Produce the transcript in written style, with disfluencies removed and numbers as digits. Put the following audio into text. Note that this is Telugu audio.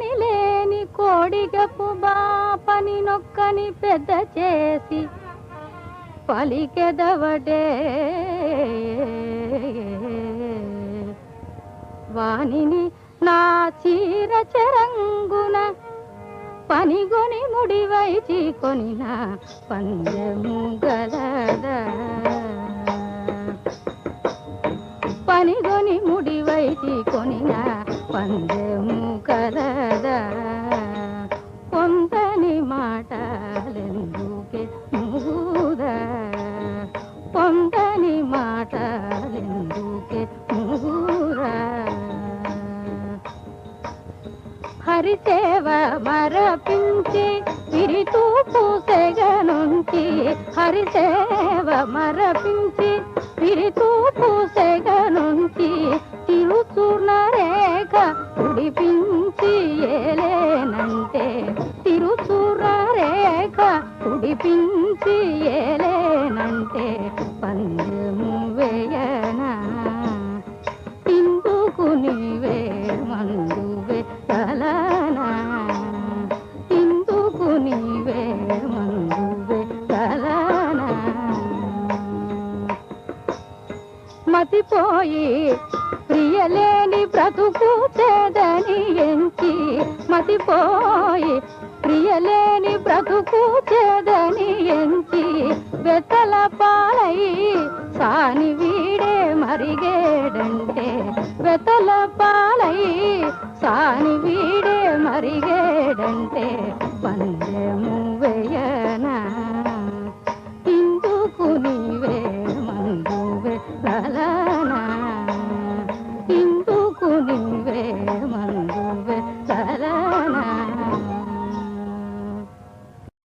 పని లేని కోడిగపు బాపని నొక్కని పెద్ద చేసి పలికెదవడే వానిని నా చీర చెరంగున పనిగొని ముడివైచి కొనిన పందెము గలదా పనిగొని ముడివైచి కొనిన పందెము కలదా పొందని మాటలెందుకే మూదా పొందని మాటలెందుకే మూదా హరిసేవ మరపించి విరితూపు సెగనుంచి హరిసేవ మరపించి విరితూపు సెగనుంచి తిరుచూర్ణ రేఖ ఉడిపించి ఏలేనంటే తిరుచూర్ణ రేఖ ఉడిపించి ఏలేనంటే పందెము వేయనా ఇందుకు నీవే మందువే తలనా ఇందుకు నీవే మందువే తలనా మతిపోయి ప్రియలేని బ్రతుకు చేదని ఎంచి మతిపోయి ప్రియలేని బ్రతుకు చేదని ఎంచి వెతల పాలై సాని వీడే మరిగేడంటే వెతల పాలై సాని వీడే మరిగేడంటే పందెము వేయనా ఇందుకు నీవే మందువే లలనా